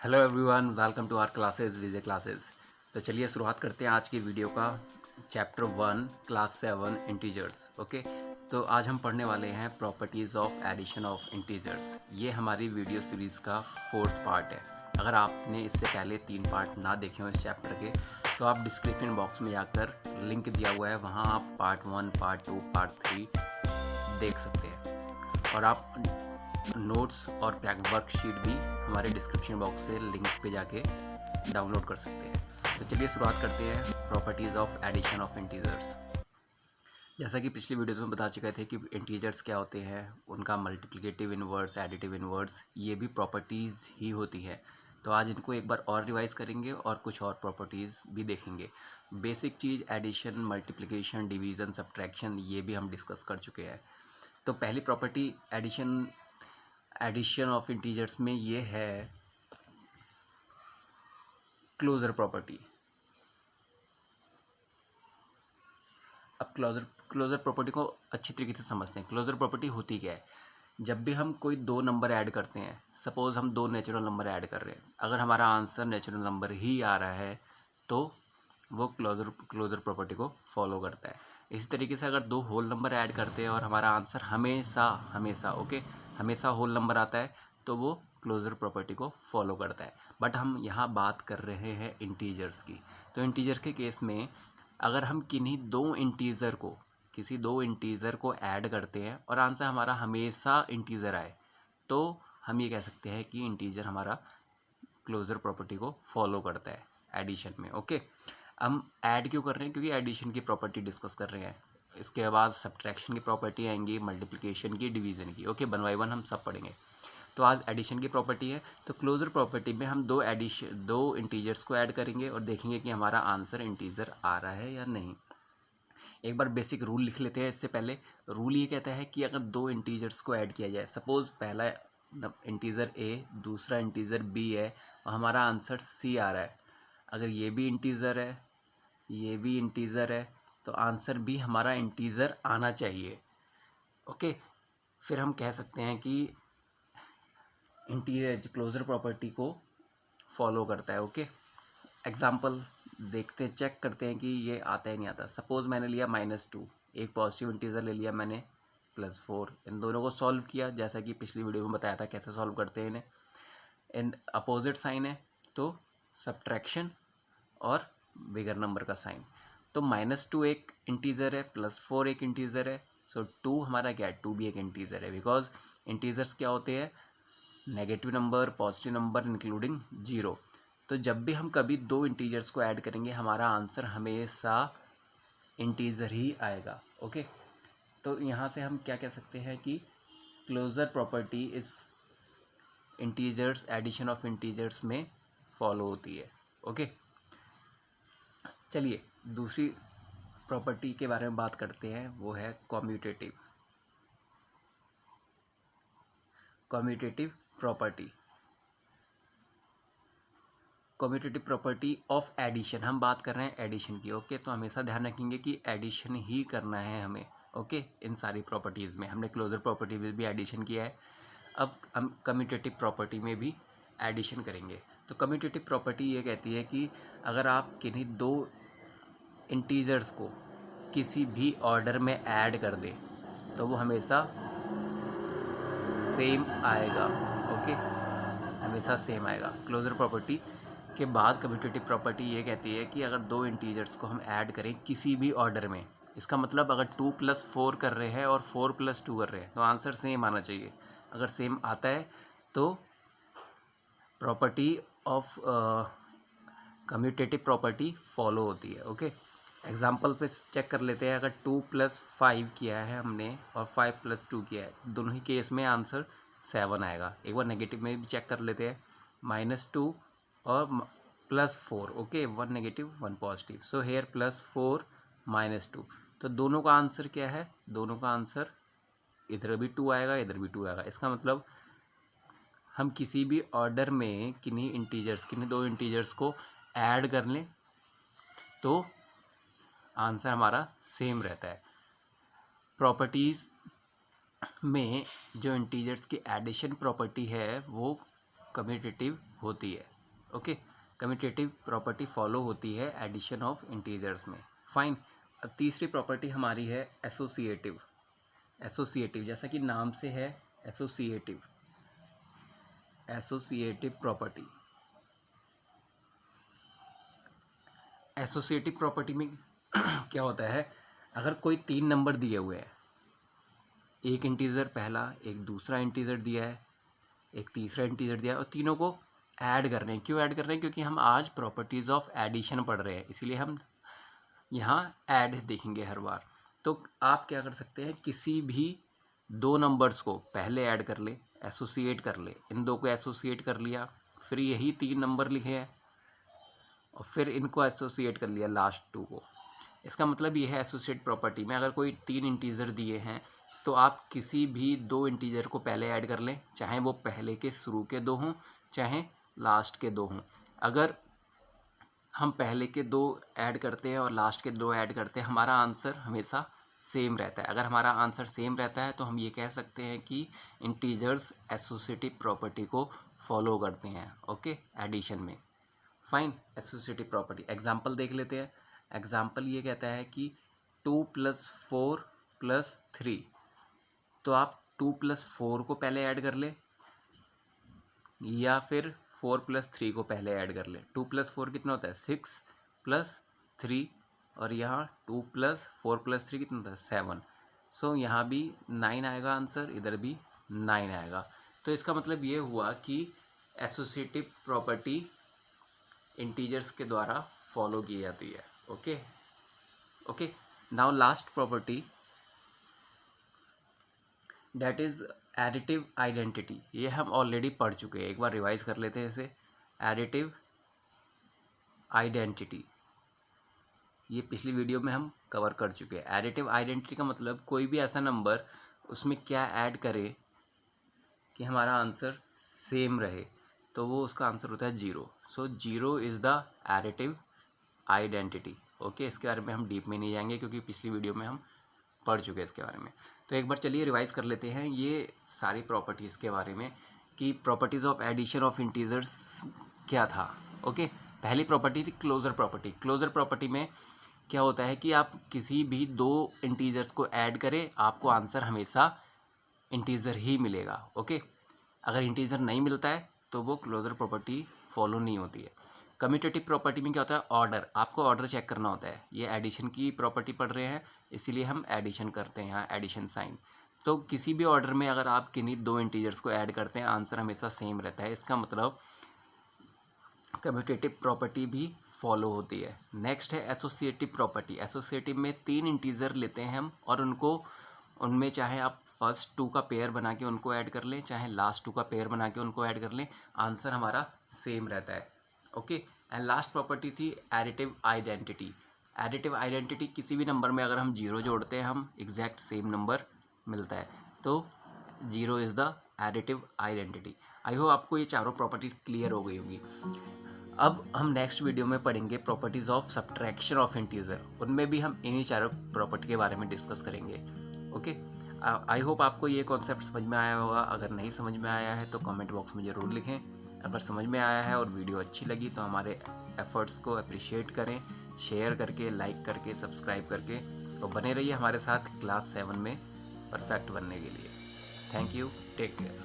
Hello everyone, welcome to our classes Vijay classes. तो चलिए शुरुआत करते हैं आज की वीडियो का। Chapter 1 class 7 integers. ओके, तो आज हम पढ़ने वाले हैं properties of addition of integers. ये हमारी वीडियो सीरीज़ का 4th पार्ट है। अगर आपने इससे पहले 3 पार्ट ना देखे हो इस चैप्टर के, तो आप डिस्क्रिप्शन बॉक्स में जाकर लिंक दिया हुआ है, वहाँ आप पार्ट 1, पार्ट 2, पार्ट 3 देख सकते हैं। और आप नोट्स और वर्कशीट भी हमारे डिस्क्रिप्शन बॉक्स से लिंक पे जाके डाउनलोड कर सकते हैं। तो चलिए शुरुआत करते हैं properties of addition of integers. जैसा कि पिछली वीडियोस में बता चुके थे कि इंटीजर्स क्या होते हैं, उनका मल्टीप्लिकेटिव इनवर्स, एडिटिव इनवर्स, ये भी प्रॉपर्टीज़ ही होती है। तो आज इनको एक बार और रिवाइज करेंगे और कुछ और प्रॉपर्टीज़ भी देखेंगे। बेसिक चीज़ एडिशन, मल्टीप्लिकेशन, डिवीज़न, सब्ट्रैक्शन, ये भी हम डिस्कस कर चुके हैं। तो पहली प्रॉपर्टी एडिशन ऑफ इंटीजर्स में ये है क्लोजर प्रॉपर्टी। अब क्लोजर प्रॉपर्टी को अच्छी तरीके से समझते हैं। क्लोजर प्रॉपर्टी होती क्या है? जब भी हम कोई दो नंबर ऐड करते हैं, सपोज हम दो नेचुरल नंबर ऐड कर रहे हैं, अगर हमारा आंसर नेचुरल नंबर ही आ रहा है तो वो क्लोजर प्रॉपर्टी को फॉलो करता है। इसी तरीके से अगर दो होल नंबर ऐड करते हैं और हमारा आंसर हमेशा हमेशा होल नंबर आता है, तो वो क्लोजर प्रॉपर्टी को फॉलो करता है। बट हम यहाँ बात कर रहे हैं इंटीजर्स की। तो इंटीजर के केस में अगर हम किसी दो इंटीजर को ऐड करते हैं और आंसर हमारा हमेशा इंटीजर आए, तो हम ये कह सकते हैं कि इंटीजर हमारा क्लोजर प्रॉपर्टी को फॉलो करता है एडिशन में। ओके, हम ऐड क्यों कर रहे हैं? क्योंकि एडिशन की प्रॉपर्टी डिस्कस कर रहे हैं। इसके बाद सब्ट्रैक्शन की प्रॉपर्टी आएंगी, मल्टीप्लिकेशन की, डिवीज़न की। ओके, 1 बाय 1 हम सब पढ़ेंगे। तो आज एडिशन की प्रॉपर्टी है। तो क्लोजर प्रॉपर्टी में हम दो इंटीजर्स को ऐड करेंगे और देखेंगे कि हमारा आंसर इंटीजर आ रहा है या नहीं। एक बार बेसिक रूल लिख लेते हैं। इससे पहले रूल ये कहता है कि अगर दो इंटीजर्स को ऐड किया जाए, सपोज पहला इंटीजर ए, दूसरा इंटीजर बी है और हमारा आंसर सी आ रहा है। अगर ये भी इंटीजर है, ये भी इंटीजर है, तो आंसर भी हमारा इंटीजर आना चाहिए। ओके, फिर हम कह सकते हैं कि इंटीजर क्लोजर प्रॉपर्टी को फॉलो करता है। ओके, एग्जाम्पल देखते हैं, चेक करते हैं कि ये आता है नहीं आता। सपोज मैंने लिया -2, एक पॉजिटिव इंटीजर ले लिया मैंने, +4। इन दोनों को सॉल्व किया, जैसा कि पिछली वीडियो में बताया था कैसे सॉल्व करते हैं इन्हें। इन अपोजिट साइन है तो सब्ट्रैक्शन और बिगर नंबर का साइन। तो -2 एक इंटीजर है, +4 एक इंटीजर है, सो 2 हमारा क्या है? 2 भी एक इंटीजर है। बिकॉज इंटीजर्स क्या होते हैं? Negative number, positive number including 0। तो जब भी हम कभी दो इंटीजर्स को ऐड करेंगे, हमारा आंसर हमेशा इंटीजर ही आएगा। ओके, तो यहाँ से हम क्या कह सकते हैं कि closure property is integers, addition of integers में फॉलो होती है। ओके, चलिए दूसरी प्रॉपर्टी के बारे में बात करते हैं, वो है commutative property. Commutative property of addition, हम बात कर रहे हैं एडिशन की। ओके, तो हमेशा ध्यान रखेंगे कि एडिशन ही करना है हमें। ओके, इन सारी प्रॉपर्टीज़ में हमने क्लोजर प्रॉपर्टी में भी एडिशन किया है, अब हम कम्यूटेटिव प्रॉपर्टी में भी एडिशन करेंगे। तो कम्यूटेटिव प्रॉपर्टी ये कहती है कि अगर आप किन्हीं दो इंटीजर्स को किसी भी ऑर्डर में ऐड कर दें, तो वो हमेशा सेम आएगा। ओके, हमेशा सेम आएगा। क्लोजर प्रॉपर्टी के बाद कम्यूटेटिव प्रॉपर्टी ये कहती है कि अगर दो इंटीजर्स को हम ऐड करें किसी भी ऑर्डर में, इसका मतलब अगर 2 + 4 कर रहे हैं और 4 + 2 कर रहे हैं, तो आंसर सेम आना चाहिए। अगर सेम आता है तो property of commutative property follow होती है। ओके, एग्जाम्पल पे चेक कर लेते हैं। अगर 2 + 5 किया है हमने और 5 + 2 किया है, दोनों ही केस में आंसर 7 आएगा। एक बार नेगेटिव में भी चेक कर लेते हैं, -2 और +4। Okay, 1 negative 1 positive, so here +4 -2। तो दोनों का आंसर क्या है? दोनों का आंसर इधर भी 2 आएगा, इधर भी 2 आएगा। इसका मतलब हम किसी भी ऑर्डर में किन्हीं दो इंटीजर्स को ऐड कर लें तो आंसर हमारा सेम रहता है। प्रॉपर्टीज़ में जो इंटीजर्स की एडिशन प्रॉपर्टी है वो कम्यूटेटिव होती है। ओके, कम्यूटेटिव प्रॉपर्टी फॉलो होती है एडिशन ऑफ इंटीजर्स में। फाइन। अब तीसरी प्रॉपर्टी हमारी है एसोसिएटिव। एसोसिएटिव जैसा कि नाम से है associative, associative property. Associative property में क्या होता है, अगर कोई 3 नंबर दिए हुए हैं, एक इंटीजर पहला, एक दूसरा इंटीजर दिया है, एक तीसरा इंटीजर दिया है, और तीनों को ऐड कर रहे हैं। क्यों ऐड कर रहे हैं? क्योंकि हम आज प्रॉपर्टीज़ ऑफ एडिशन पढ़ रहे हैं, इसीलिए हम यहाँ ऐड देखेंगे हर बार। तो आप क्या कर सकते हैं, किसी भी 2 नंबर्स को पहले ऐड कर ले, एसोसिएट कर ले, इन 2 को एसोसिएट कर लिया, फिर यही 3 नंबर लिखे हैं और फिर इनको एसोसिएट कर लिया लास्ट 2 को। इसका मतलब ये है एसोसिएट प्रॉपर्टी में अगर कोई 3 इंटीजर दिए हैं तो आप किसी भी 2 इंटीजर को पहले ऐड कर लें, चाहे वो पहले के शुरू के 2 हों चाहे लास्ट के 2 हों। अगर हम पहले के 2 ऐड करते हैं और लास्ट के 2 ऐड करते हैं, हमारा आंसर हमेशा सेम रहता है। अगर हमारा आंसर सेम रहता है तो हम ये कह सकते हैं कि इंटीजर्स एसोसिएटिव प्रॉपर्टी को फॉलो करते हैं, ओके, एडिशन में। फाइन। एसोसिएटिव प्रॉपर्टी एग्जांपल देख लेते हैं। एग्जांपल ये कहता है कि 2 + 4 + 3, तो आप 2 + 4 को पहले ऐड कर लें या फिर 4 + 3 को पहले ऐड कर लें। 2 + 4 कितना होता है, 6 + 3, और यहाँ 2 + 4 + 3 कितना होता है, 7। सो यहाँ भी 9 आएगा आंसर, इधर भी 9 आएगा। तो इसका मतलब ये हुआ कि एसोसिएटिव प्रॉपर्टी इंटीजर्स के द्वारा फॉलो की जाती है, okay. Okay, now last property that is additive identity. ये हम ऑलरेडी पढ़ चुके हैं, एक बार रिवाइज कर लेते हैं इसे। एडिटिव आइडेंटिटी ये पिछली वीडियो में हम कवर कर चुके हैं। एडिटिव आइडेंटिटी का मतलब कोई भी ऐसा नंबर उसमें क्या ऐड करे कि हमारा आंसर सेम रहे, तो वो उसका आंसर होता है 0। सो 0 is the additive identity, okay. इसके बारे में हम डीप में नहीं जाएंगे क्योंकि पिछली वीडियो में हम पढ़ चुके हैं इसके बारे में। तो एक बार चलिए रिवाइज कर लेते हैं ये सारी प्रॉपर्टीज़ के बारे में कि properties of addition of integers क्या था, ओके। पहली प्रॉपर्टी थी क्लोजर प्रॉपर्टी। क्लोजर प्रॉपर्टी में क्या होता है कि आप किसी भी 2 इंटीजर्स को ऐड करें, आपको आंसर हमेशा इंटीजर ही मिलेगा, ओके। अगर इंटीजर नहीं मिलता है तो वो क्लोजर प्रॉपर्टी फॉलो नहीं होती है। कम्यूटेटिव प्रॉपर्टी में क्या होता है, ऑर्डर, आपको ऑर्डर चेक करना होता है। ये एडिशन की प्रॉपर्टी पढ़ रहे हैं इसीलिए हम एडिशन करते हैं, यहाँ एडिशन साइन। तो किसी भी ऑर्डर में अगर आप किन्हीं 2 इंटीजर्स को ऐड करते हैं, आंसर हमेशा सेम रहता है। इसका मतलब कम्यूटेटिव प्रॉपर्टी भी फॉलो होती है। नेक्स्ट है एसोसिएटिव प्रॉपर्टी। एसोसिएटिव में 3 इंटीजर लेते हैं हम और उनमें चाहे आप फर्स्ट 2 का पेयर बना के उनको ऐड कर लें, चाहे लास्ट 2 का पेयर बना के उनको ऐड कर लें, आंसर हमारा सेम रहता है, ओके। एंड लास्ट प्रॉपर्टी थी एडिटिव आइडेंटिटी। एडिटिव आइडेंटिटी किसी भी नंबर में अगर हम 0 जोड़ते हैं, हम एग्जैक्ट सेम नंबर मिलता है, तो 0 is the additive identity. I hope आपको ये चारों प्रॉपर्टीज़ क्लियर हो गई होगी। अब हम नेक्स्ट वीडियो में पढ़ेंगे properties of subtraction of integer. उनमें भी हम इन्हीं चारों प्रॉपर्टी के बारे में डिस्कस करेंगे, ओके। आई होप आपको ये कॉन्सेप्ट समझ में आया होगा। अगर नहीं समझ में आया है तो कमेंट बॉक्स में ज़रूर लिखें। अगर समझ में आया है और वीडियो अच्छी लगी तो हमारे एफर्ट्स को अप्रिशिएट करें, शेयर करके, लाइक करके, सब्सक्राइब करके, तो बने रहिए हमारे साथ क्लास 7 में परफेक्ट बनने के लिए। Thank you, take care.